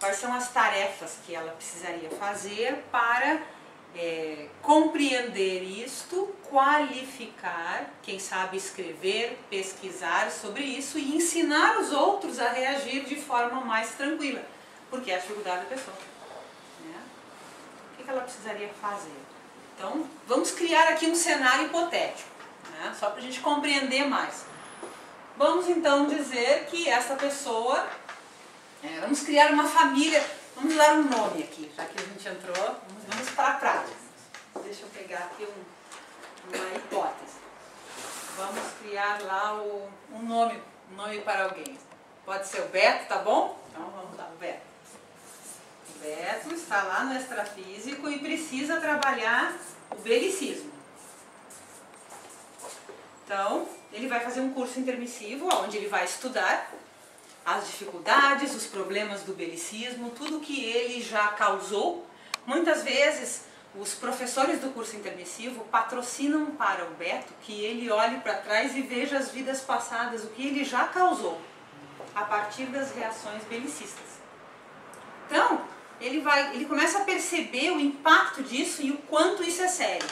quais são as tarefas que ela precisaria fazer para compreender isto, qualificar, quem sabe escrever, pesquisar sobre isso e ensinar os outros a reagir de forma mais tranquila, porque é a dificuldade da pessoa, né? O que ela precisaria fazer? Então, vamos criar aqui um cenário hipotético, né? Só para a gente compreender mais. Vamos então dizer que essa pessoa, vamos criar uma família, vamos dar um nome aqui, já que a gente entrou, vamos para a prática. Deixa eu pegar aqui uma hipótese. Vamos criar lá um nome para alguém. Pode ser o Beto, tá bom? Então vamos lá, o Beto. O Beto está lá no extrafísico e precisa trabalhar o belicismo. Então, ele vai fazer um curso intermissivo, onde ele vai estudar as dificuldades, os problemas do belicismo, tudo que ele já causou. Muitas vezes, os professores do curso intermissivo patrocinam para o Beto que ele olhe para trás e veja as vidas passadas, o que ele já causou, a partir das reações belicistas. Então, ele começa a perceber o impacto disso e o quanto isso é sério.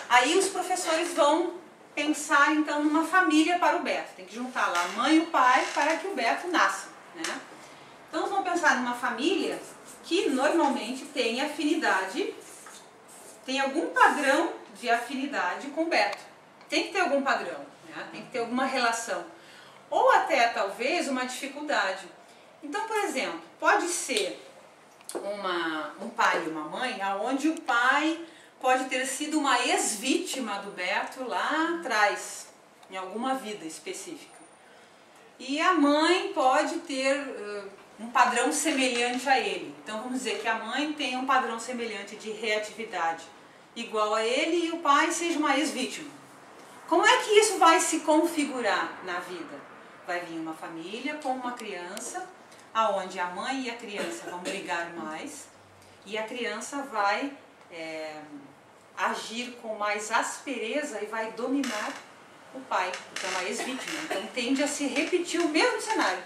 Aí os professores vão pensar então numa família para o Beto. Tem que juntar lá a mãe e o pai para que o Beto nasça, né? Então vão pensar numa família que normalmente tem afinidade, tem algum padrão de afinidade com o Beto. Tem que ter algum padrão, né? Tem que ter alguma relação. Ou até talvez uma dificuldade. Então, por exemplo, pode ser um pai e uma mãe, onde o pai pode ter sido uma ex-vítima do Beto lá atrás, em alguma vida específica. E a mãe pode ter um padrão semelhante a ele. Então vamos dizer que a mãe tem um padrão semelhante de reatividade igual a ele e o pai seja uma ex-vítima. Como é que isso vai se configurar na vida? Vai vir uma família com uma criança, onde a mãe e a criança vão brigar mais e a criança vai agir com mais aspereza e vai dominar o pai, que é uma ex-vítima. Então tende a se repetir o mesmo cenário.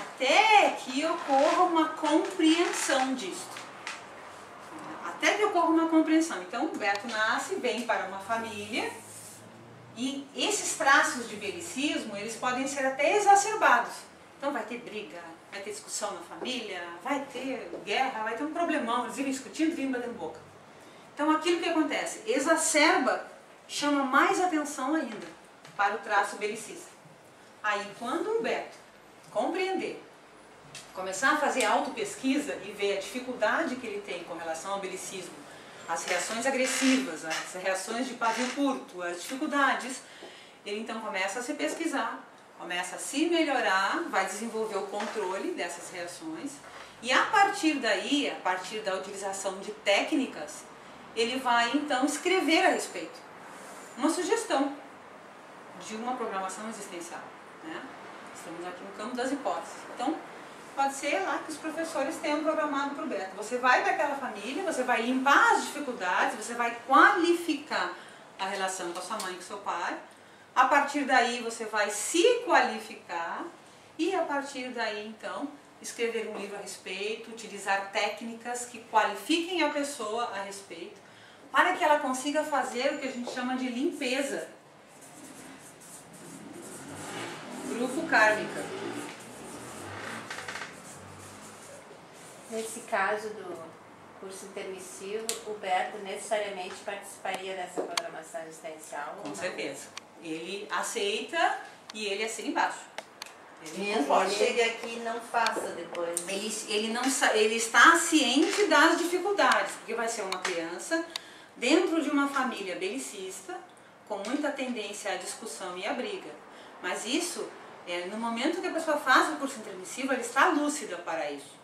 Até que ocorra uma compreensão disso. Até que ocorra uma compreensão. Então o Beto nasce, vem para uma família e esses traços de belicismo, eles podem ser até exacerbados. Então vai ter briga, vai ter discussão na família, vai ter guerra, vai ter um problemão, eles vivem discutindo, vivem batendo boca. Então aquilo que acontece, exacerba, chama mais atenção ainda para o traço belicista. Aí quando o Beto compreender, começar a fazer autopesquisa e ver a dificuldade que ele tem com relação ao belicismo, as reações agressivas, as reações de pavio curto, as dificuldades, ele então começa a se pesquisar, começa a se melhorar, vai desenvolver o controle dessas reações e a partir daí, a partir da utilização de técnicas, ele vai então escrever a respeito. Uma sugestão de uma programação existencial, né? Estamos aqui no campo das hipóteses. Então, pode ser lá que os professores tenham programado para o Beto. Você vai para aquela família, você vai limpar as dificuldades, você vai qualificar a relação com a sua mãe e com o seu pai. A partir daí você vai se qualificar e a partir daí então escrever um livro a respeito, utilizar técnicas que qualifiquem a pessoa a respeito, para que ela consiga fazer o que a gente chama de limpeza grupo kármica. Nesse caso do curso intermissivo, o Beto necessariamente participaria dessa programação existencial? Com certeza. Ele aceita e ele assina embaixo. Ele mesmo que chegue aqui e não faça depois. Ele está ciente das dificuldades, porque vai ser uma criança dentro de uma família belicista, com muita tendência à discussão e à briga. Mas isso, no momento que a pessoa faz o curso intermissivo, ela está lúcida para isso.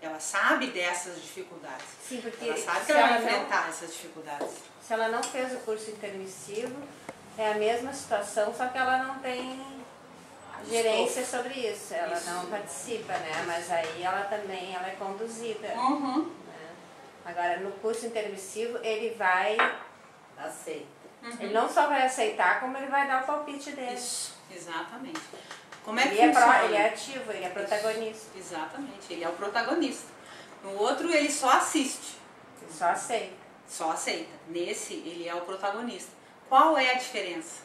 Ela sabe dessas dificuldades. Sim, porque ela sabe que ela vai enfrentar essas dificuldades. Se ela não fez o curso intermissivo, é a mesma situação, só que ela não tem gerência sobre isso. Ela não participa, né? Mas aí ela também é conduzida. Uhum. Né? Agora, no curso intermissivo, ele vai... Aceita. Ele não só vai aceitar, como ele vai dar o palpite dele. Isso, exatamente. Como é que ele funciona? ele é ativo, ele é protagonista. Exatamente, ele é o protagonista. No outro, ele só assiste. Ele só aceita. Só aceita. Nesse, ele é o protagonista. Qual é a diferença?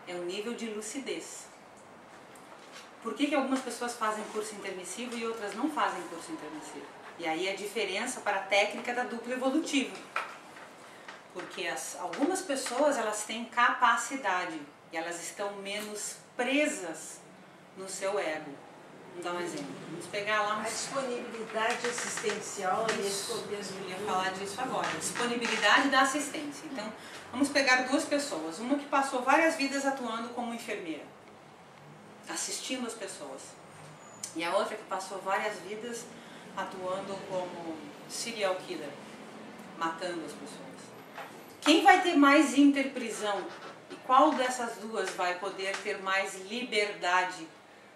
É o nível de lucidez. Por que algumas pessoas fazem curso intermissivo e outras não fazem curso intermissivo? E aí a diferença para a técnica da dupla evolutiva. Porque algumas pessoas, elas têm capacidade e elas estão menos presas no seu ego. Vamos dar um exemplo. Vamos pegar lá A disponibilidade assistencial é isso mesmo. Eu ia falar disso agora. Disponibilidade da assistência. Então, vamos pegar duas pessoas. Uma que passou várias vidas atuando como enfermeira, assistindo as pessoas. E a outra que passou várias vidas atuando como serial killer, matando as pessoas. Quem vai ter mais interprisão? E qual dessas duas vai poder ter mais liberdade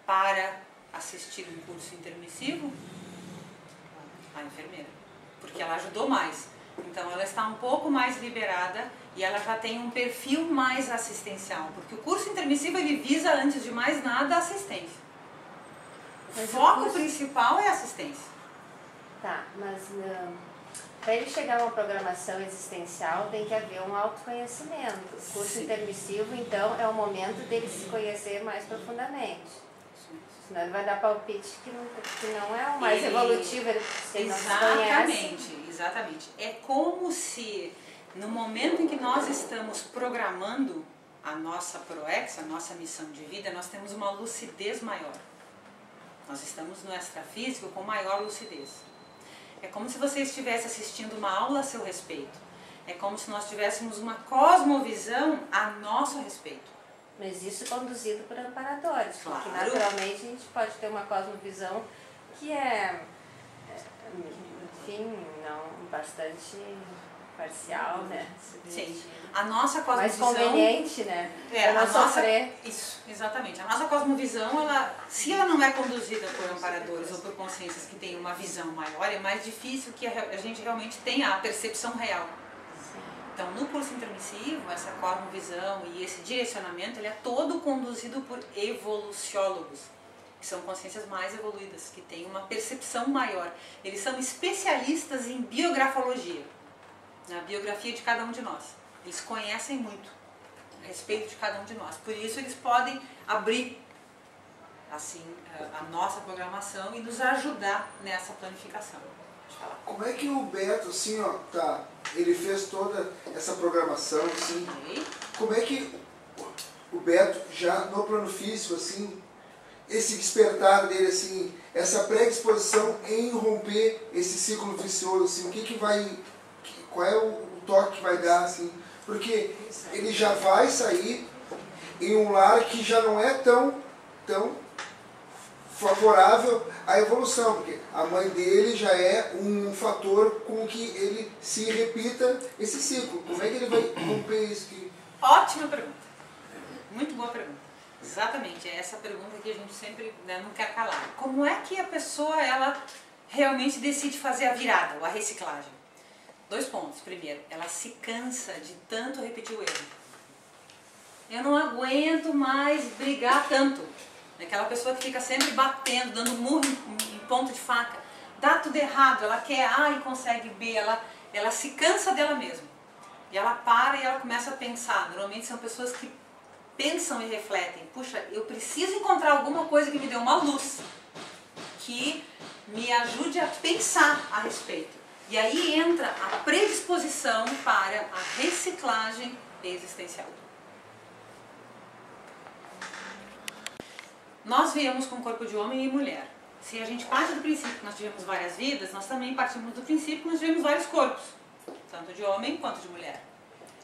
para assistir um curso intermissivo? A enfermeira. Porque ela ajudou mais. Então ela está um pouco mais liberada e ela já tem um perfil mais assistencial. Porque o curso intermissivo, ele visa, antes de mais nada, a assistência. O foco principal é a assistência. Tá, mas para ele chegar a uma programação existencial tem que haver um autoconhecimento. O curso intermissivo, então, é o momento dele se conhecer mais profundamente. Senão ele vai dar palpite que não é o mais evolutivo, se ele não se conhece. Exatamente. É como se, no momento em que nós estamos programando a nossa ProEx, a nossa missão de vida, nós temos uma lucidez maior. Nós estamos no extrafísico com maior lucidez. É como se você estivesse assistindo uma aula a seu respeito. É como se nós tivéssemos uma cosmovisão a nosso respeito. Mas isso conduzido por amparadores, Claro. porque naturalmente a gente pode ter uma cosmovisão que é, enfim, não bastante parcial, né? Sim. A nossa mais cosmovisão... conveniente, né? É, Para não sofrer. Isso, exatamente. A nossa cosmovisão, se ela não é conduzida por amparadores ou por consciências que têm uma visão maior, é mais difícil que a gente realmente tenha a percepção real. Então, no curso intermissivo, essa cosmovisão e esse direcionamento, ele é todo conduzido por evoluciólogos, que são consciências mais evoluídas, que têm uma percepção maior. Eles são especialistas em biografologia, na biografia de cada um de nós. Eles conhecem muito a respeito de cada um de nós. Por isso, eles podem abrir assim a nossa programação e nos ajudar nessa planificação. Como é que o Beto, assim, ó, tá, ele fez toda essa programação, assim, como é que o Beto, já no plano físico, assim, esse despertar dele, assim, essa predisposição em romper esse ciclo vicioso, assim, o que vai, qual é o toque que vai dar, assim, porque ele já vai sair em um lar que já não é tão favorável à evolução, porque a mãe dele já é um fator com que ele se repita esse ciclo. Como é que ele vai romper isso? Ótima pergunta. Muito boa pergunta. Exatamente, é essa pergunta que a gente sempre, né, não quer calar. Como é que a pessoa, ela realmente decide fazer a virada, ou a reciclagem? 2 pontos. Primeiro, ela se cansa de tanto repetir o erro. Eu não aguento mais brigar tanto. Aquela pessoa que fica sempre batendo, dando murro em ponta de faca. Dá tudo errado, ela quer A e consegue B, ela se cansa dela mesma. E ela para e ela começa a pensar. Normalmente são pessoas que pensam e refletem. Puxa, eu preciso encontrar alguma coisa que me dê uma luz, que me ajude a pensar a respeito. E aí entra a predisposição para a reciclagem existencial. Nós viemos com o corpo de homem e mulher. Se a gente parte do princípio que nós tivemos várias vidas, nós também partimos do princípio que nós tivemos vários corpos, tanto de homem quanto de mulher.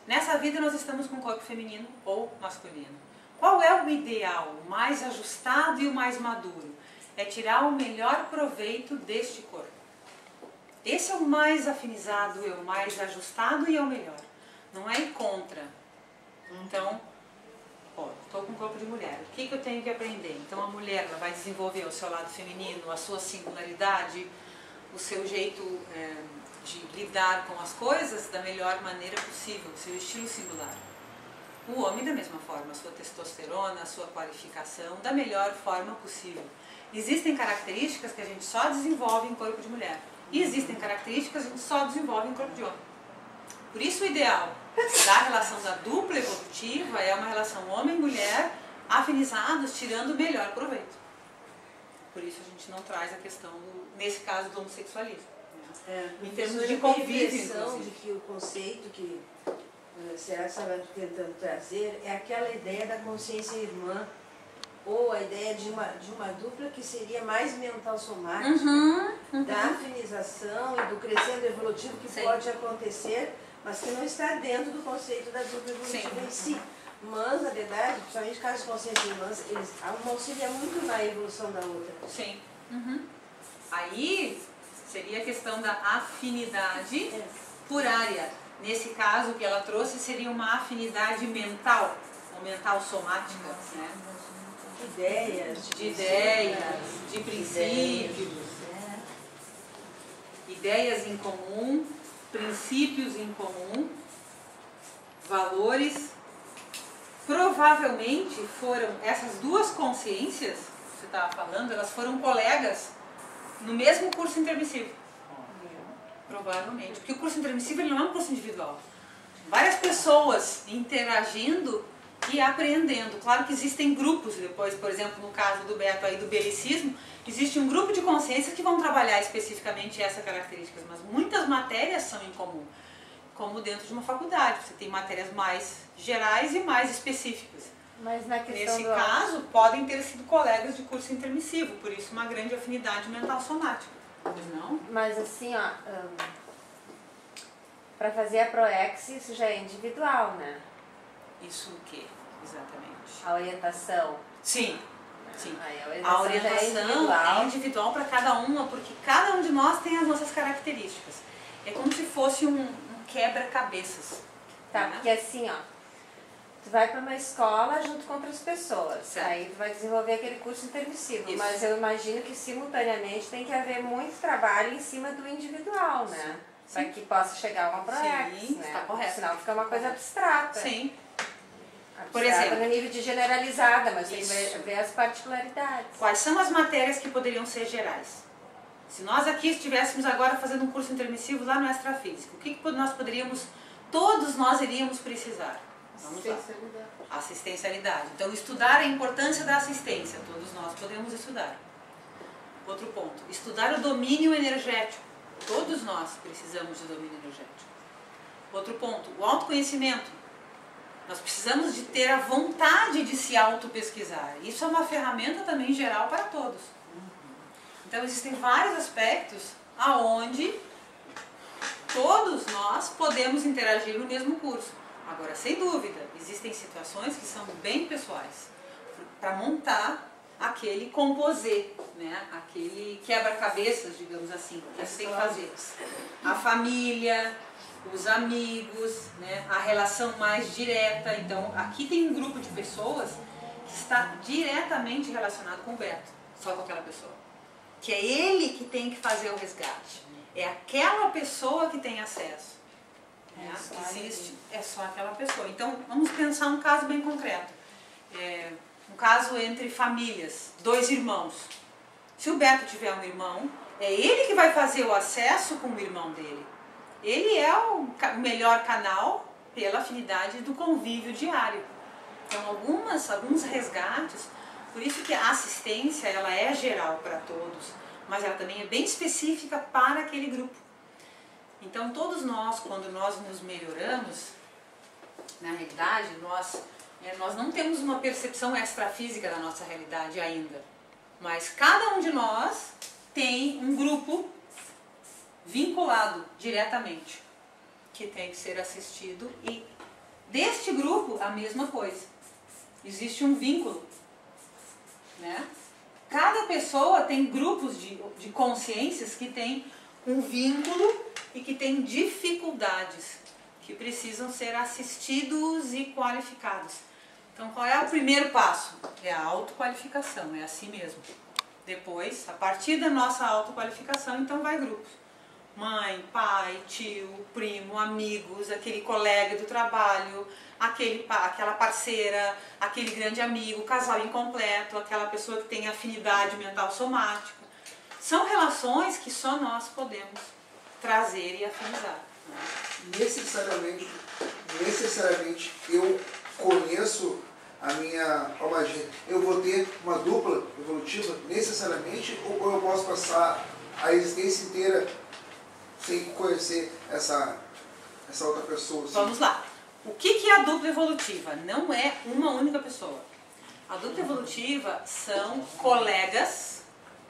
Nessa vida nós estamos com o corpo feminino ou masculino. Qual é o ideal, o mais ajustado e o mais maduro? É tirar o melhor proveito deste corpo. Esse é o mais afinizado, é o mais ajustado e é o melhor. Não é ir contra. Então, estou com o corpo de mulher. O que eu tenho que aprender? Então a mulher ela vai desenvolver o seu lado feminino, a sua singularidade, o seu jeito de lidar com as coisas da melhor maneira possível, o seu estilo singular. O homem da mesma forma, a sua testosterona, a sua qualificação, da melhor forma possível. Existem características que a gente só desenvolve em corpo de mulher. E existem características que a gente só desenvolve em corpo de homem. Por isso o ideal da relação da dupla evolutiva é uma relação homem-mulher afinizados, tirando o melhor proveito. Por isso a gente não traz a questão, nesse caso, do homossexualismo. Em termos de convívio, a impressão inclusive. de que o conceito que a Será estava tentando trazer é aquela ideia da consciência irmã, ou a ideia de uma dupla que seria mais mental somática, da afinização e do crescendo evolutivo que Sim. pode acontecer, mas que não está dentro do conceito da dupla evolutiva em si. Mas, na verdade, principalmente casos de consciência irmãs, uma auxilia muito na evolução da outra. Sim. Aí seria a questão da afinidade por área. Nesse caso, o que ela trouxe seria uma afinidade mental, ou mental somática, né? De princípios, ideias em comum, princípios em comum, valores. Provavelmente foram essas duas consciências, que você estava falando, elas foram colegas no mesmo curso intermissivo. Provavelmente, porque o curso intermissivo ele não é um curso individual. Várias pessoas interagindo e aprendendo. Claro que existem grupos depois, por exemplo, no caso do Beto aí do belicismo, existe um grupo de consciências que vão trabalhar especificamente essas características, mas muitas matérias são em comum, como dentro de uma faculdade. Você tem matérias mais gerais e mais específicas. Mas na questão Nesse caso, podem ter sido colegas de curso intermissivo, por isso uma grande afinidade mental somática. Pois não? Mas assim, ó, para fazer a ProEx isso já é individual, né? Isso o quê, exatamente? A orientação. Sim, sim. Aí A já é orientação é individual para cada uma, porque cada um de nós tem as nossas características. É como se fosse um quebra-cabeças. Tá, né? porque assim, ó, tu vai para uma escola junto com outras pessoas, Certo. aí tu vai desenvolver aquele curso intermissivo, Isso. mas eu imagino que simultaneamente tem que haver muito trabalho em cima do individual, né? Para que possa chegar a uma ProEx, Sim, né? está correto. Senão fica uma coisa abstrata. Sim. Por exemplo. exemplo, no nível de generalizada, mas tem que Isso. ver as particularidades. Quais são as matérias que poderiam ser gerais? Se nós aqui estivéssemos agora fazendo um curso intermissivo lá no Extrafísico, o que nós poderíamos, todos nós iríamos precisar? Vamos lá. Assistencialidade. Então, estudar a importância da assistência, todos nós podemos estudar. Outro ponto, estudar o domínio energético. Todos nós precisamos de domínio energético. Outro ponto, o autoconhecimento. Nós precisamos de ter a vontade de se auto-pesquisar. Isso é uma ferramenta também geral para todos. Então, existem vários aspectos aonde todos nós podemos interagir no mesmo curso. Agora, sem dúvida, existem situações que são bem pessoais para montar aquele composê, né? Aquele quebra-cabeças, digamos assim, que você tem que fazer. A família, os amigos, né? A relação mais direta. Então, aqui tem um grupo de pessoas que está diretamente relacionado com o Beto, só com aquela pessoa. Que é ele que tem que fazer o resgate. É aquela pessoa que tem acesso. Né? Existe, é só aquela pessoa. Então, vamos pensar um caso bem concreto. Um caso entre famílias, 2 irmãos. Se o Beto tiver um irmão, é ele que vai fazer o acesso com o irmão dele. Ele é o melhor canal pela afinidade do convívio diário. Então, alguns resgates, por isso que a assistência ela é geral para todos, mas ela também é bem específica para aquele grupo. Então, todos nós, quando nós nos melhoramos, na realidade, nós não temos uma percepção extrafísica da nossa realidade ainda. Mas cada um de nós tem um grupo vinculado diretamente, que tem que ser assistido. E deste grupo, a mesma coisa. Existe um vínculo. Né? Cada pessoa tem grupos de consciências que tem um vínculo e que tem dificuldades que precisam ser assistidos e qualificados. Então, qual é o primeiro passo? É a autoqualificação, é assim mesmo. Depois, a partir da nossa autoqualificação, então vai grupos. Mãe, pai, tio, primo, amigos, aquele colega do trabalho, aquela parceira, aquele grande amigo, casal incompleto, aquela pessoa que tem afinidade mental somática. São relações que só nós podemos trazer e afinizar. Necessariamente eu conheço a minha alma gêmea. Eu vou ter uma dupla evolutiva necessariamente, ou eu posso passar a existência inteira sem conhecer essa outra pessoa? Assim? Vamos lá. O que é a dupla evolutiva? Não é uma única pessoa. A dupla evolutiva são colegas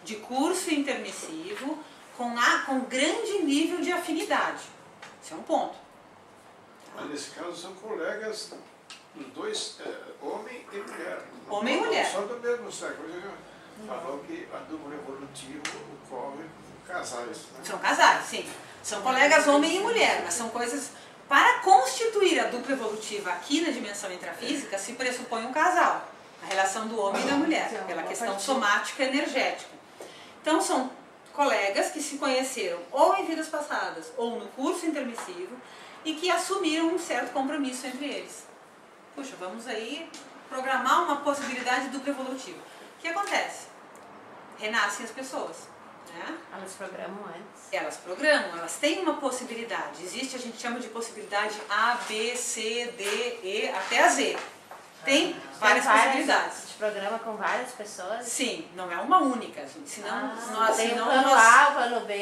de curso intermissivo com grande nível de afinidade. Esse é um ponto. Mas nesse caso são colegas dos dois, homem e mulher. Homem e mulher. Só do mesmo sexo. Falou que a dupla evolutiva ocorre com casais. Né? São casais, sim. São colegas homem e mulher, mas são coisas... Para constituir a dupla evolutiva aqui na dimensão intrafísica, se pressupõe um casal. A relação do homem e da mulher, pela questão somática e energética. Então, são colegas que se conheceram ou em vidas passadas ou no curso intermissivo e que assumiram um certo compromisso entre eles. Puxa, vamos aí programar uma possibilidade de dupla evolutiva. O que acontece? Renascem as pessoas. Né? Elas programam antes. Elas programam, elas têm uma possibilidade. Existe, a gente chama de possibilidade A, B, C, D, E, até a Z. Tem várias possibilidades. Se programa com várias pessoas? Sim, não é uma única, gente. Senão, tem o plano A, o plano B.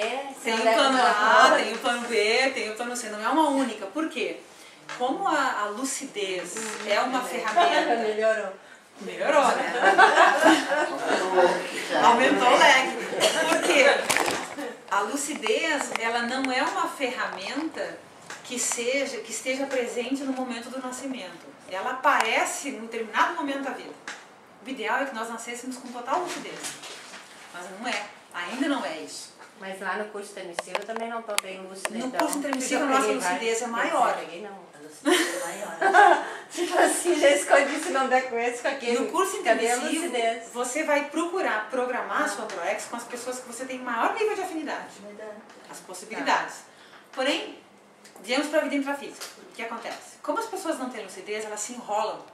Tem o plano A, tem o plano B, tem o plano C. Não é uma única. Por quê? Como a lucidez é uma ferramenta... Melhorou, né? Aumentou o leque. Por quê? A lucidez, ela não é uma ferramenta que esteja presente no momento do nascimento. Ela aparece em um determinado momento da vida. O ideal é que nós nascêssemos com total lucidez. Mas não é. Ainda não é isso. Mas lá no curso intermissivo eu também não estou tendo lucidez. No curso intermissivo a nossa lucidez é maior. Tipo assim, já escolhi se não der com esse, com aquele. No curso intermissivo, você vai procurar programar a sua ProEx com as pessoas que você tem maior nível de afinidade. As possibilidades. Porém, viemos para a vida intrafísica. O que acontece? Como as pessoas não têm lucidez, elas se enrolam.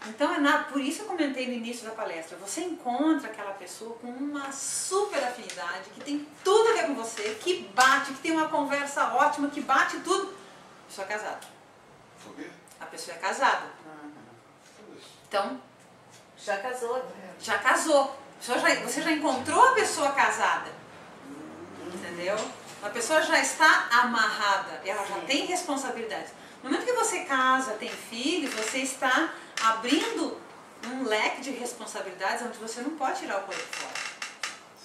Então, por isso eu comentei no início da palestra, você encontra aquela pessoa com uma super afinidade, que tem tudo a ver com você, que bate, que tem uma conversa ótima, que bate tudo. A pessoa é casada. Por quê? A pessoa é casada. Então, Já casou. já casou. Você já encontrou a pessoa casada. Entendeu? A pessoa já está amarrada, ela já tem responsabilidades. No momento que você casa, tem filhos, você está abrindo um leque de responsabilidades onde você não pode tirar o corpo fora.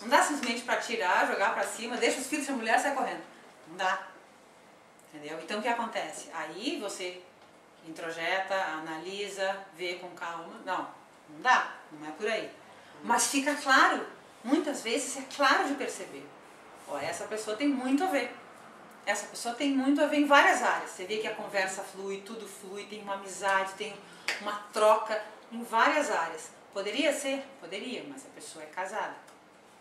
Não dá simplesmente para tirar, jogar para cima, deixa os filhos e a mulher sai correndo. Não dá. Entendeu? Então o que acontece? Aí você introjeta, analisa, vê com calma. Não dá, não é por aí. Mas fica claro, muitas vezes é claro de perceber. Ó, essa pessoa tem muito a ver. Essa pessoa tem muito a ver em várias áreas. Você vê que a conversa flui, tudo flui, tem uma amizade, tem uma troca em várias áreas. Poderia ser? Poderia, mas a pessoa é casada.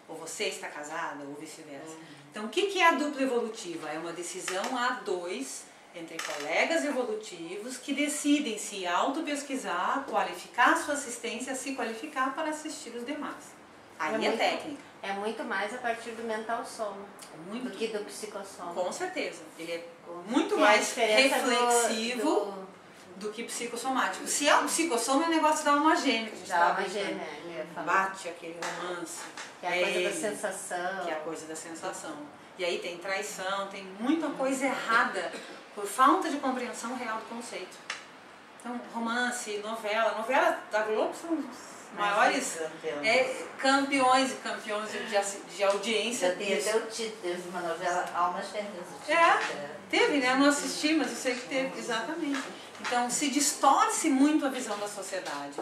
Ou você está casada, ou vice-versa. Então, o que é a dupla evolutiva? É uma decisão a dois entre colegas evolutivos que decidem se auto-pesquisar, qualificar a sua assistência, se qualificar para assistir os demais. Aí é técnica. É muito mais a partir do mental soma Muito. do que do psicossoma. Com certeza. Ele é muito mais reflexivo do que psicossomático. Se é um psicossoma, é um negócio da alma gêmea. Que a gente Da alma gêmea, eu ia falar. Bate aquele romance. Que é a coisa da sensação. Que é a coisa da sensação. E aí tem traição, tem muita coisa errada por falta de compreensão real do conceito. Então, romance, novela. Novela da Globo são os maiores campeões e campeões de audiência. Já tem até o título, teve uma novela Almas Gêmeas. Teve, né? Eu não assisti, mas eu sei que teve, exatamente. Então, se distorce muito a visão da sociedade.